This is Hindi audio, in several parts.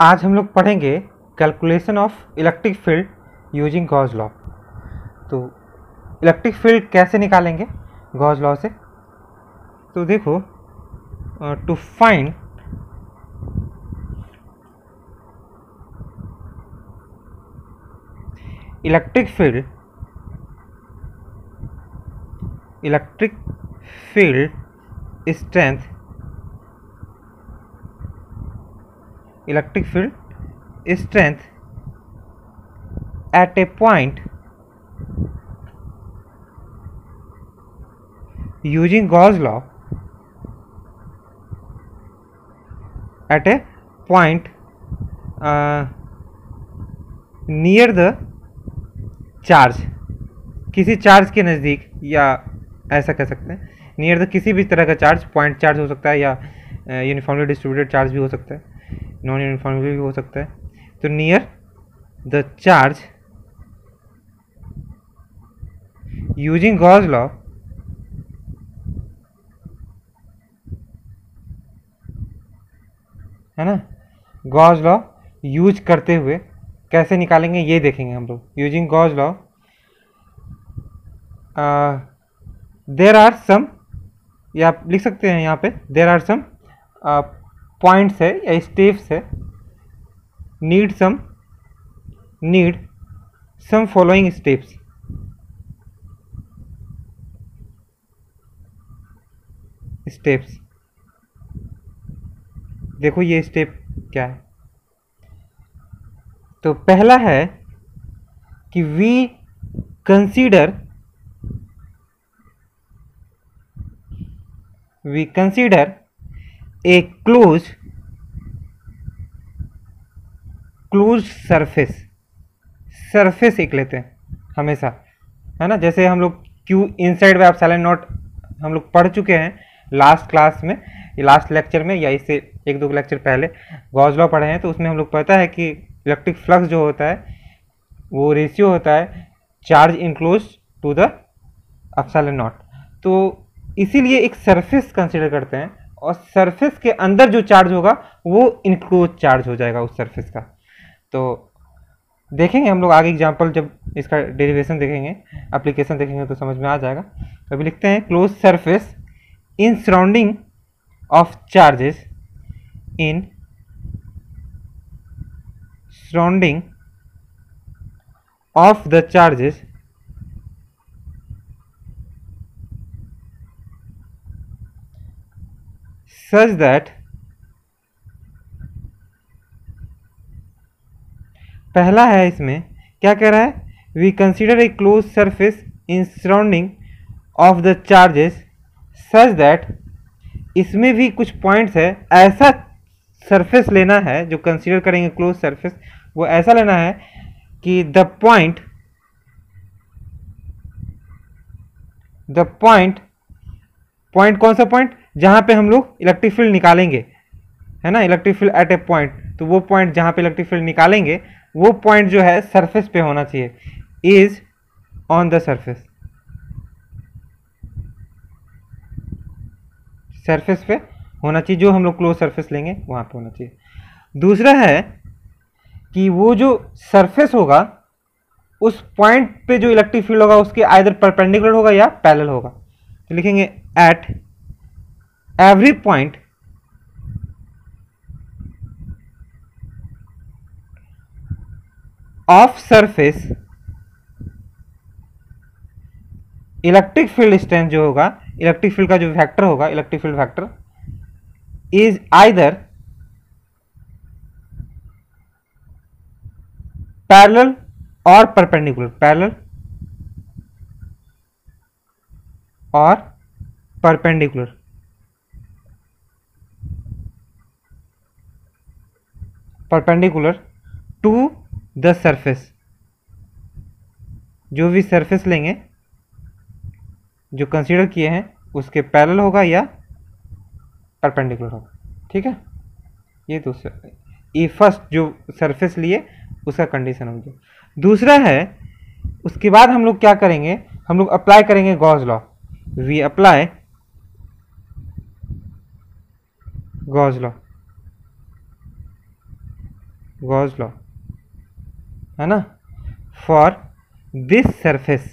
आज हम लोग पढ़ेंगे calculation of electric field using Gauss law. तो इलेक्ट्रिक फील्ड कैसे निकालेंगे गॉस लॉ से? तो देखो, to find electric field strength at a point using Gauss law at a point near the charge, किसी चार्ज के नज़दीक, या ऐसा कह सकते हैं नियर द किसी भी तरह का चार्ज, पॉइंट चार्ज हो सकता है या यूनिफॉर्मली डिस्ट्रीब्यूटेड चार्ज भी हो सकता है, नॉन यूनिफॉर्मली भी हो सकता है। तो near the charge using Gauss law है ना, गॉस लॉ यूज करते हुए कैसे निकालेंगे ये देखेंगे हम लोग। Using Gauss law there are some, या आप लिख सकते हैं यहाँ पे देर आर सम पॉइंट्स है या स्टेप्स है, नीड सम फॉलोइंग स्टेप्स। देखो ये स्टेप क्या है। तो पहला है कि we consider a close surface एक लेते हैं हमेशा, है ना। जैसे हम लोग q inside by epsilon naught हम लोग पढ़ चुके हैं लास्ट क्लास में, लास्ट लेक्चर में, या इससे एक दो लेक्चर पहले गॉस लॉ पढ़े हैं। तो उसमें हम लोग पता है कि इलेक्ट्रिक फ्लक्स जो होता है वो रेशियो होता है charge enclose to the epsilon naught. तो इसीलिए एक सरफेस कंसीडर करते हैं, और सरफेस के अंदर जो चार्ज होगा वो इनक्लोज चार्ज हो जाएगा उस सरफेस का। तो देखेंगे हम लोग आगे एग्जांपल, जब इसका डेरिवेशन देखेंगे, एप्लीकेशन देखेंगे तो समझ में आ जाएगा। तो अभी लिखते हैं close surface in surrounding of charges such that पहला है, इसमें क्या कह रहा है, we consider a close surface in surrounding of the charges such that, इसमें भी कुछ पॉइंट्स है, ऐसा सरफेस लेना है जो कंसीडर करेंगे क्लोज सरफेस, वो ऐसा लेना है कि द पॉइंट कौन सा पॉइंट, जहां पे हम लोग इलेक्ट्रिक फील्ड निकालेंगे, है ना, electric field at A point. तो वो पॉइंट जहां पे इलेक्ट्रिक फील्ड निकालेंगे वो पॉइंट जो है सरफेस पे होना चाहिए, इज ऑन द सरफेस पे होना चाहिए, जो हम लोग क्लोज सरफेस लेंगे वहां पे होना चाहिए। दूसरा है कि वो जो सरफेस होगा उस पॉइंट पे जो इलेक्ट्रिक फील्ड होगा उसके आइदर परपेंडिकुलर होगा या पैरेलल होगा। तो लिखेंगे at every point of surface electric field strength जो होगा, इलेक्ट्रिक फील्ड का जो फैक्टर होगा, electric field factor is either parallel और perpendicular, perpendicular to the surface. जो भी सरफेस लेंगे जो कंसीडर किए हैं उसके पैरेलल होगा या परपेंडिकुलर होगा, ठीक है। ये दूसरा, ये फर्स्ट जो सरफेस लिए उसका कंडीशन हो गया। दूसरा है, उसके बाद हम लोग क्या करेंगे, हम लोग अप्लाई करेंगे Gauss law. We apply Gauss law Gauss law, है ना, फॉर दिस सरफेस।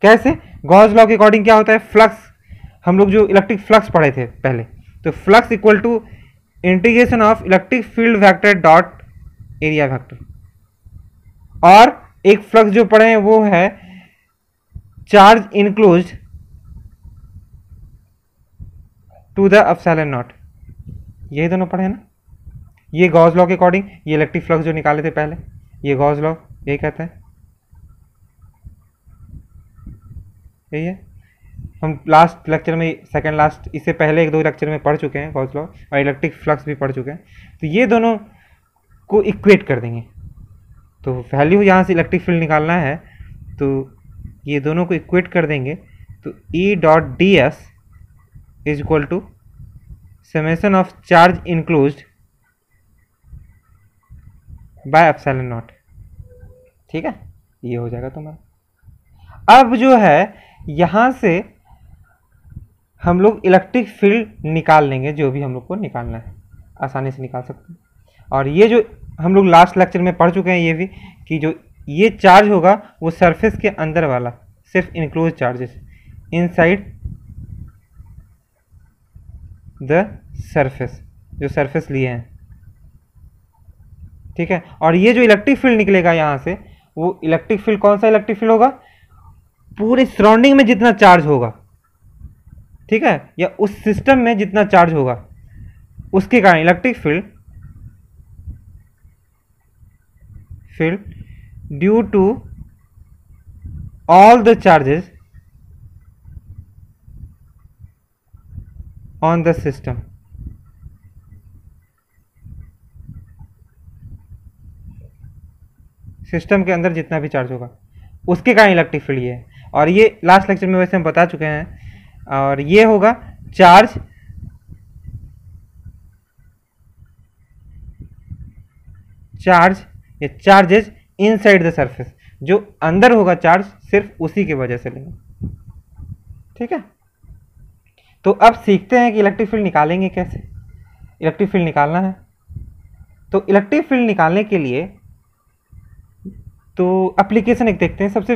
कैसे? गॉस लॉ के अकॉर्डिंग क्या होता है, फ्लक्स, हम लोग जो इलेक्ट्रिक फ्लक्स पढ़े थे पहले, तो flux equal to integration of electric field vector dot area vector. और एक फ्लक्स जो पढ़े हैं वो है charge enclosed to the epsilon naught. यही दोनों पढ़े हैं ना, ये गॉस लॉ के अकॉर्डिंग, ये इलेक्ट्रिक फ्लक्स जो निकाले थे पहले, ये गॉस लॉ यही कहता है, यही है। हम लास्ट लेक्चर में, सेकंड लास्ट, इससे पहले एक दो लेक्चर में पढ़ चुके हैं गॉस लॉ, और इलेक्ट्रिक फ्लक्स भी पढ़ चुके हैं। तो ये दोनों को इक्वेट कर देंगे, तो वैल्यू यहाँ से इलेक्ट्रिक फील्ड निकालना है, तो ये दोनों को इक्वेट कर देंगे, तो E dot d s is equal to summation of charge enclosed by epsilon naught. ठीक है, ये हो जाएगा तुम्हारा। अब जो है यहाँ से हम लोग इलेक्ट्रिक फील्ड निकाल लेंगे, जो भी हम लोग को निकालना है, आसानी से निकाल सकते हैं। और ये जो हम लोग लास्ट लेक्चर में पढ़ चुके हैं ये भी, कि जो ये चार्ज होगा वो सरफेस के अंदर वाला, सिर्फ enclose charges inside the surface, जो सरफेस लिए हैं। ठीक है, और ये जो इलेक्ट्रिक फील्ड निकलेगा यहाँ से, वो इलेक्ट्रिक फील्ड कौन सा इलेक्ट्रिक फील्ड होगा, पूरे सराउंडिंग में जितना चार्ज होगा, ठीक है, या उस सिस्टम में जितना चार्ज होगा, उसके कारण electric field due to all the charges on the system. System के अंदर जितना भी चार्ज होगा उसके कारण इलेक्ट्रिक फील्ड ये है। और ये लास्ट लेक्चर में वैसे हम बता चुके हैं, और ये होगा चार्ज या चार्जेस इनसाइड द सरफेस, जो अंदर होगा चार्ज सिर्फ उसी की वजह से लेंगे। ठीक है, तो अब सीखते हैं कि इलेक्ट्रिक फील्ड निकालेंगे कैसे। इलेक्ट्रिक फील्ड निकालना है, तो इलेक्ट्रिक फील्ड निकालने के लिए तो एप्लीकेशन एक देखते हैं। सबसे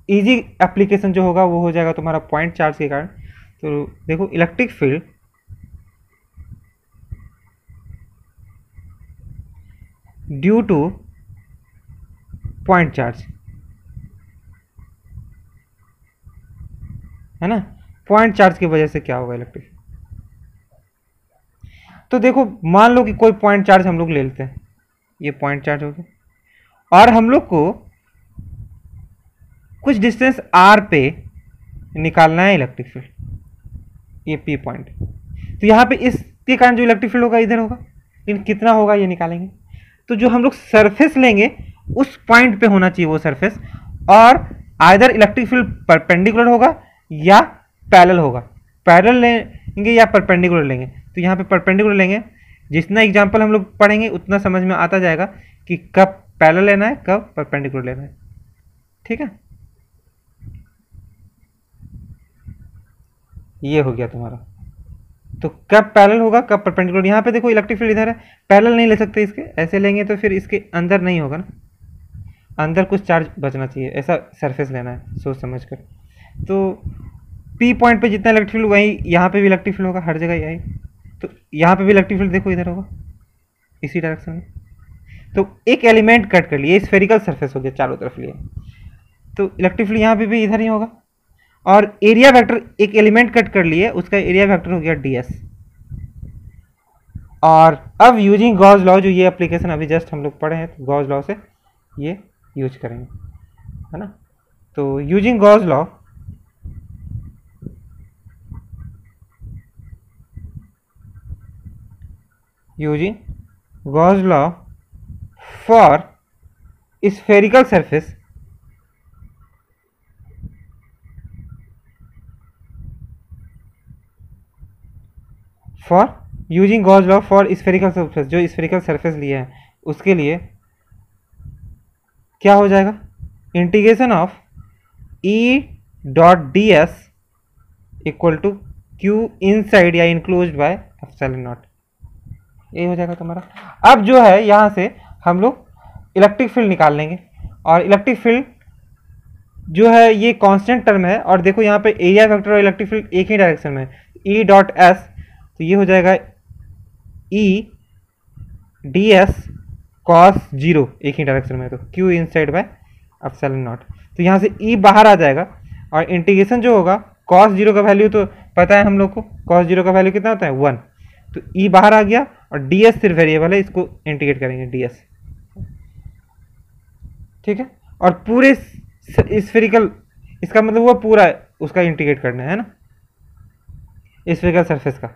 इजी एप्लीकेशन जो होगा वो हो जाएगा तुम्हारा पॉइंट चार्ज के कारण। तो देखो, electric field due two point charge, है ना, पॉइंट चार्ज की वजह से क्या होगा इलेक्ट्रिक। तो देखो, मान लो कि कोई पॉइंट चार्ज हम लोग ले लेते हैं, ये पॉइंट चार्ज हो गया, और हम लोग को कुछ डिस्टेंस r पे निकालना है इलेक्ट्रिक फील्ड, ये P पॉइंट। तो यहाँ पे इसके कारण जो इलेक्ट्रिक फील्ड होगा इधर होगा, लेकिन कितना होगा ये निकालेंगे। तो जो हम लोग सरफेस लेंगे उस पॉइंट पे होना चाहिए वो सरफेस, और आइदर इलेक्ट्रिक फील्ड परपेंडिकुलर होगा या पैरेलल होगा। पैरेलल लेंगे या परपेंडिकुलर लेंगे, तो यहाँ पे परपेंडिकुलर लेंगे। जितना एग्जाम्पल हम लोग पढ़ेंगे उतना समझ में आता जाएगा कि कब पैरेलल लेना है, कब परपेंडिकुलर लेना है। ठीक है, ये हो गया तुम्हारा। तो कब पैरेलल होगा, कब परपेंडिकुलर। यहाँ पे देखो इलेक्ट्रिक फील्ड इधर है, पैरेलल नहीं ले सकते इसके, ऐसे लेंगे तो फिर इसके अंदर नहीं होगा ना, अंदर कुछ चार्ज बचना चाहिए, ऐसा सरफेस लेना है सोच समझ कर। तो P पॉइंट पे जितना इलेक्ट्रिक फील्ड वही यहाँ पे भी इलेक्ट्रिक फील्ड होगा, हर जगह यही। तो यहाँ पे भी इलेक्ट्रिक फील्ड देखो इधर होगा, इसी डायरेक्शन में। तो एक एलिमेंट कट कर लिए, स्फेरिकल सरफेस हो गया चारों तरफ लिए, तो इलेक्ट्रिक फील्ड यहाँ पे भी इधर ही होगा। और एरिया वेक्टर, एक एलिमेंट कट कर लिए, उसका एरिया वेक्टर हो गया ds। और अब यूजिंग गॉस लॉ, जो ये एप्लीकेशन अभी जस्ट हम लोग पढ़े हैं, तो गॉस लॉ से ये यूज करेंगे, है ना। तो using Gauss law, for spherical surface, using Gauss law for spherical surface, जो स्फेरिकल सरफेस लिए हैं उसके लिए क्या हो जाएगा, integration of E dot d s equal to Q inside या इनक्लोज्ड बाय एप्सिलॉन नॉट। ये हो जाएगा तुम्हारा। अब जो है यहाँ से हम लोग इलेक्ट्रिक फील्ड निकाल लेंगे, और इलेक्ट्रिक फील्ड जो है ये कांस्टेंट टर्म है, और देखो यहाँ पे एरिया वेक्टर और इलेक्ट्रिक फील्ड एक ही डायरेक्शन में है, ई डॉट एस, तो ये हो जाएगा ई डी एस कॉस जीरो, एक ही डायरेक्शन में है, तो Q inside by epsilon naught. तो यहाँ से ई बाहर आ जाएगा, और इंटीग्रेशन जो होगा कॉस जीरो का वैल्यू तो पता है हम लोग को, कॉस जीरो का वैल्यू कितना होता है 1, तो ई बाहर आ गया, और डी एस सिर्फ वेरिएबल है, इसको इंटीग्रेट करेंगे डी एस, ठीक है। और पूरे स्फेरिकल, इसका मतलब हुआ पूरा उसका इंटीग्रेट करना है ना, स्फेरिकल सरफेस का,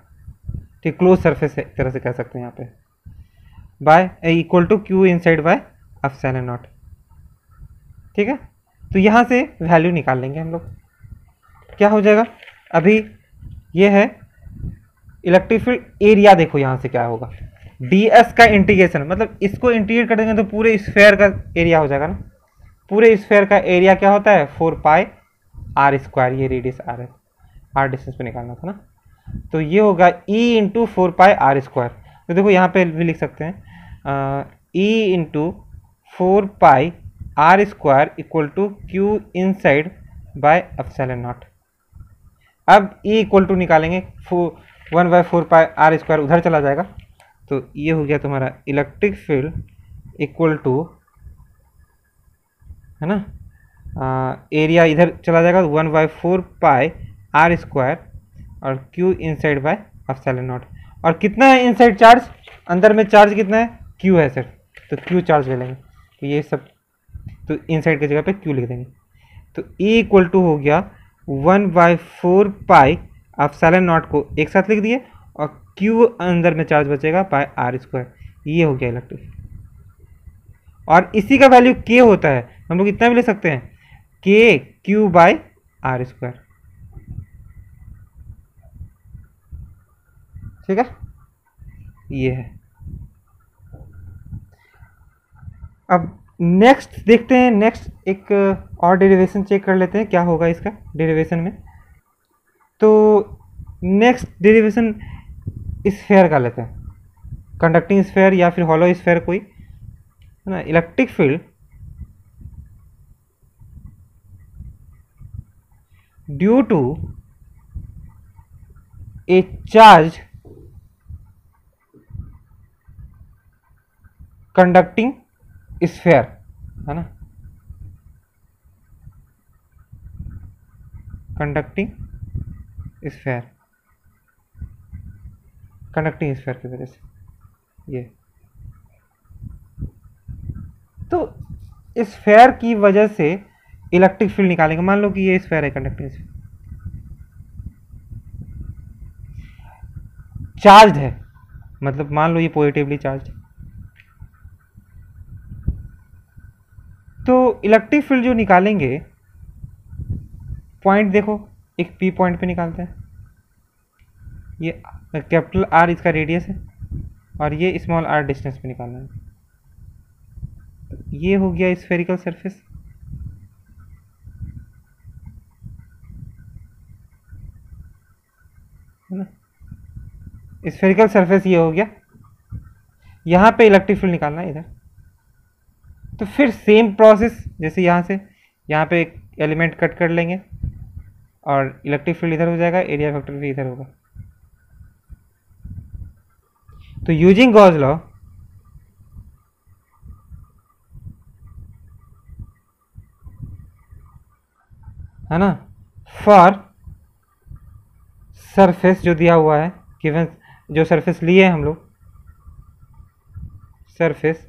ठीक, क्लोज सरफेस है एक तरह से कह सकते हैं यहाँ पे, by equal to q inside by epsilon naught, ठीक है। तो यहाँ से वैल्यू निकाल लेंगे हम लोग, क्या हो जाएगा, अभी ये है इलेक्ट्रिक फील्ड एरिया, देखो यहाँ से क्या होगा, ds का इंटीग्रेशन, मतलब इसको इंटीग्रेट कर देंगे तो पूरे स्फेयर का एरिया हो जाएगा ना, पूरे स्फेयर का एरिया क्या होता है 4 पाई आर स्क्वायर, ये रेडियस आर है, आर डिस्टेंस पे निकालना था ना, तो ये होगा e into 4 pi are square. तो देखो यहाँ पे भी लिख सकते हैं e into 4 pi are square equal to q inside by epsilon naught. अब e इक्वल टू निकालेंगे 1/4 पाई आर स्क्वायर उधर चला जाएगा, तो ये हो गया तुम्हारा इलेक्ट्रिक फील्ड इक्वल टू, है ना, एरिया इधर चला जाएगा 1/4 पाई आर स्क्वायर और Q inside by epsilon naught. और कितना है इनसाइड चार्ज, अंदर में चार्ज कितना है, क्यू है सिर्फ, तो क्यू चार्ज ले लेंगे, तो ये सब तो इनसाइड की जगह पे क्यू लिख देंगे, तो e इक्वल टू हो गया 1/4 पाई एप्सिलॉन नॉट को एक साथ लिख दिए, और क्यू अंदर में चार्ज बचेगा पाई आर स्क्वायर, ये हो गया इलेक्ट्रिक। और इसी का वैल्यू k होता है, हम लोग इतना भी ले सकते हैं k q by r square, ठीक है, ये है। अब नेक्स्ट देखते हैं, नेक्स्ट एक और डेरिवेशन चेक कर लेते हैं क्या होगा इसका डेरिवेशन में। तो नेक्स्ट डेरिवेशन स्फेयर का लेते हैं, कंडक्टिंग स्फेयर या फिर हॉलो स्फेयर कोई, है ना। Electric field due to a charge conducting sphere, है ना, कंडक्टिंग स्फेयर, कंडक्टिंग स्फेयर की वजह से ये, तो स्फेयर की वजह से इलेक्ट्रिक फील्ड निकालेंगे। मान लो कि ये स्फेयर है, कंडक्टिंग स्फेयर चार्ज है, मतलब मान लो ये पॉजिटिवली चार्ज, तो इलेक्ट्रिक फील्ड जो निकालेंगे, पॉइंट देखो, एक पी पॉइंट पे निकालते हैं, ये कैपिटल आर इसका रेडियस है, और ये स्मॉल आर डिस्टेंस पे निकालना है, ये हो गया स्फेरिकल सरफेस, है ना, स्फेरिकल सरफेस ये हो गया। यहाँ पे इलेक्ट्रिक फील्ड निकालना है इधर, तो फिर सेम प्रोसेस, जैसे यहाँ से यहाँ पे एक एलिमेंट कट कर लेंगे, और इलेक्ट्रिक फील्ड इधर हो जाएगा, एरिया वेक्टर भी इधर होगा। तो यूजिंग गॉस लॉ, है ना, फॉर सरफेस जो दिया हुआ है, गिवन जो सरफेस लिए हम लोग, सरफेस,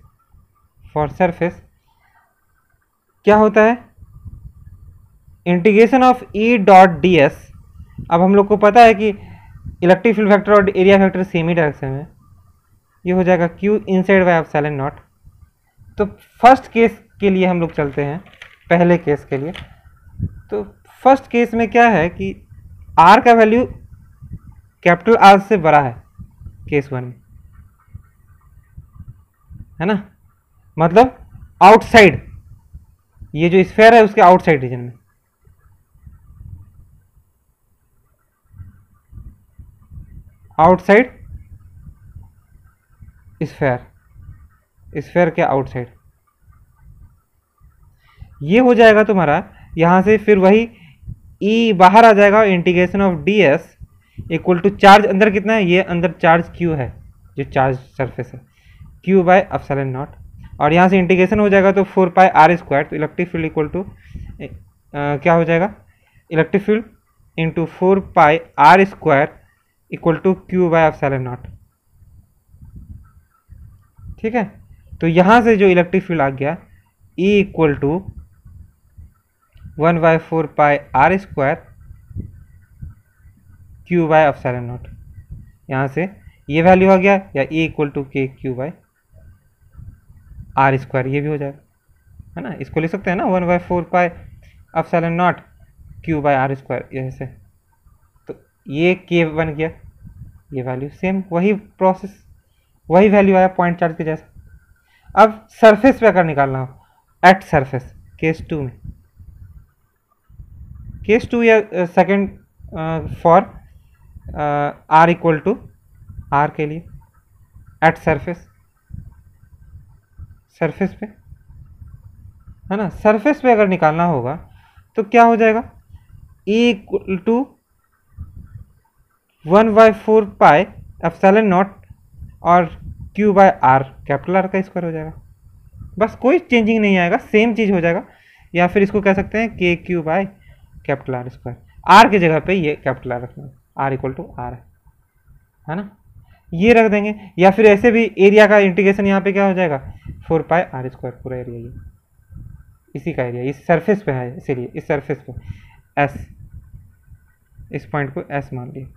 फॉर सरफेस क्या होता है, integration of E dot d S. अब हम लोग को पता है कि इलेक्ट्रिक फील्ड वेक्टर और एरिया वेक्टर सेम ही डायरेक्शन में, ये हो जाएगा Q inside by epsilon naught. तो फर्स्ट केस के लिए हम लोग चलते हैं, पहले केस के लिए। तो फर्स्ट केस में क्या है कि आर का वैल्यू कैपिटल आर से बड़ा है केस वन में, है ना, मतलब आउटसाइड, ये जो स्फेयर है उसके आउटसाइड रीजन में, आउटसाइड स्फेयर के आउटसाइड। ये हो जाएगा तुम्हारा यहाँ से, फिर वही ई बाहर आ जाएगा, integration of d s equal to charge अंदर कितना है, ये अंदर चार्ज क्यू है, जो चार्ज सरफेस है, क्यू बाय एप्सिलॉन नॉट, और यहाँ से इंटीग्रेशन हो जाएगा तो 4 पाई आर स्क्वायर। तो इलेक्ट्रिक फील्ड इक्वल टू क्या हो जाएगा, electric field into 4 pi are square equal to q by epsilon naught. ठीक है, तो यहाँ से जो इलेक्ट्रिक फील्ड आ गया E equal to 1/4 pi are square q by epsilon naught. यहाँ से ये वैल्यू आ गया, या E equal to k q by r square, ये भी हो जाएगा, है ना। इसको लिख सकते हैं ना 1/4 pi epsilon naught q by r square ऐसे। तो ये के बन गया, ये वैल्यू सेम, वही प्रोसेस, वही वैल्यू आया पॉइंट चार्ज के जैसा। अब सरफेस पे अगर निकालना हो, एट सरफेस केस 2 में, केस 2 या second for r equal to r के लिए, एट सरफेस, सरफेस पे, है ना। सरफेस पे अगर निकालना होगा तो क्या हो जाएगा, E equal to 1/4 pi epsilon naught और Q by r, capital r का स्क्वायर हो जाएगा। बस कोई चेंजिंग नहीं आएगा, सेम चीज़ हो जाएगा। या फिर इसको कह सकते हैं k q by capital r square, r की जगह पे ये कैपिटल आर रखना है, आर इक्वल टू आर है ना, ये रख देंगे। या फिर ऐसे भी एरिया का इंटीग्रेशन यहाँ पे क्या हो जाएगा, 4 पाई आर स्क्वायर, पूरा एरिया ये इसी का एरिया, इस सरफेस पे है, इसीलिए इस सरफेस पे एस, इस पॉइंट को एस मान लिया,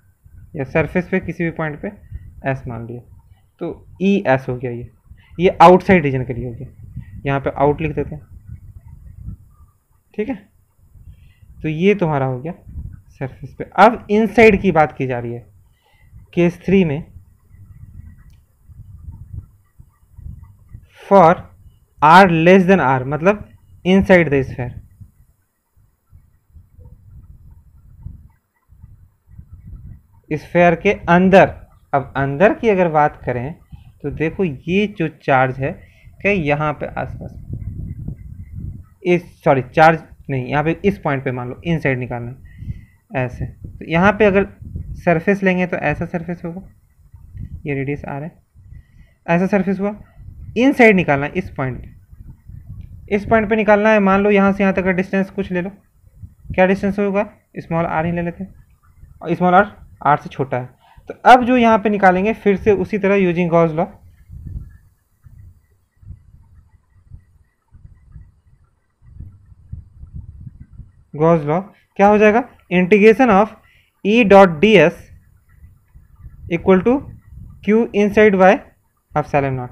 या सरफेस पे किसी भी पॉइंट पे एस मान लिया, तो ई एस हो गया। ये आउटसाइड रीजन के लिए हो गया, यहाँ पे आउट लिख देते हैं। ठीक है, तो ये तुम्हारा हो गया सरफेस पे। अब इनसाइड की बात की जा रही है केस 3 में, for r less than r, मतलब इनसाइड द स्फीयर। स्फीयर के अंदर, अब अंदर की अगर बात करें तो देखो ये जो चार्ज है क्या यहाँ पे आसपास, इस सॉरी चार्ज नहीं, यहाँ पे इस पॉइंट पे मान लो इनसाइड निकालना है ऐसे, तो यहाँ पे अगर सरफेस लेंगे तो ऐसा सरफेस होगा, ये रेडियस आर है, ऐसा सरफेस हुआ। इनसाइड निकालना है इस पॉइंट पे, इस पॉइंट पे निकालना है। मान लो यहाँ से यहाँ तक का डिस्टेंस कुछ ले लो, क्या डिस्टेंस होगा, स्मॉल आर ही ले लेते हैं, और स्मॉल आर आर से छोटा है। तो अब जो यहाँ पे निकालेंगे फिर से उसी तरह using Gauss law, Gauss law क्या हो जाएगा, integration of E dot d s equal to q inside by epsilon naught.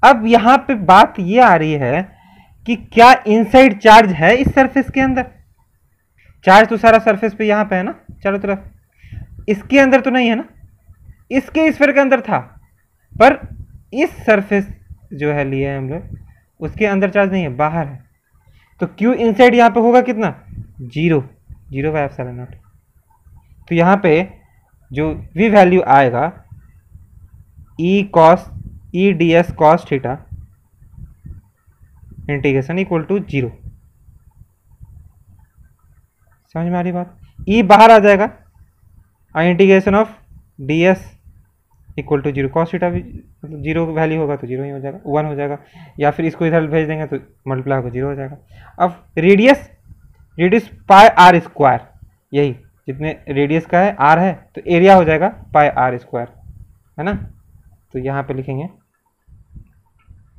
अब यहाँ पे बात ये आ रही है कि क्या इनसाइड चार्ज है इस सरफेस के अंदर, चार्ज तो सारा सरफेस पे यहाँ पे है ना चारों तरफ, इसके अंदर तो नहीं है ना, इसके स्फीयर के अंदर था, पर इस सरफेस जो है लिए हम लोग, उसके अंदर चार्ज नहीं है, बाहर है। तो Q इनसाइड यहाँ पे होगा कितना, 0 बाय एप्सिलॉन नॉट। तो यहाँ पे जो भी वैल्यू आएगा E d s cos theta integration equal to 0। समझ में आ रही बात, ई बाहर आ जाएगा और integration of d s equal to 0, cos theta भी मतलब 0 वैल्यू होगा तो 0 ही हो जाएगा, 1 हो जाएगा। या फिर इसको इधर भेज देंगे तो मल्टीप्लाई होकर 0 हो जाएगा। अब रेडियस पाई आर स्क्वायर, यही जितने रेडियस का है आर है, तो एरिया हो जाएगा पाई आर स्क्वायर, है ना। तो यहाँ पे लिखेंगे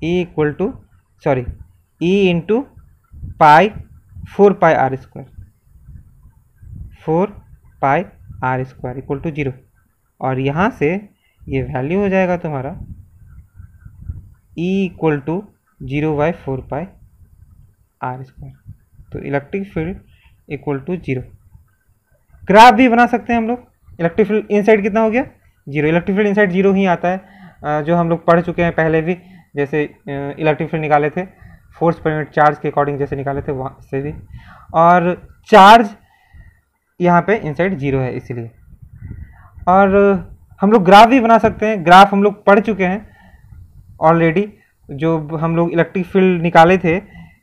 E equal to E into pi 4 pi are square, 4 pi are square equal to 0, और यहाँ से ये वैल्यू हो जाएगा तुम्हारा E equal to 0 by 4 pi are square. तो electric field equal to 0। Graph भी बना सकते हैं हम लोग, इलेक्ट्रिक फील्ड इनसाइड कितना हो गया, 0। इलेक्ट्रिक फील्ड इनसाइड 0 ही आता है, जो हम लोग पढ़ चुके हैं पहले भी, जैसे इलेक्ट्रिक फील्ड निकाले थे फोर्स पर यूनिट चार्ज के अकॉर्डिंग जैसे निकाले थे वहाँ से भी, और चार्ज यहाँ पे इनसाइड 0 है इसीलिए। और हम लोग ग्राफ भी बना सकते हैं, ग्राफ हम लोग पढ़ चुके हैं, ऑलरेडी जो हम लोग इलेक्ट्रिक फील्ड निकाले थे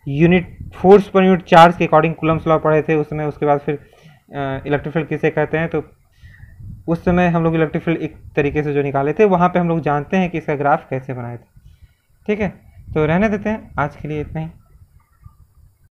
unit force per unit charge के अकॉर्डिंग कूलम्स लॉ पढ़े थे उस समय। उसके बाद फिर इलेक्ट्रिक फील्ड किसे कहते हैं, तो उस समय हम लोग इलेक्ट्रिक फील्ड एक तरीके से जो निकाले थे वहाँ पे हम लोग जानते हैं कि इसका ग्राफ कैसे बनाए थे। ठीक है, तो रहने देते हैं, आज के लिए इतना ही।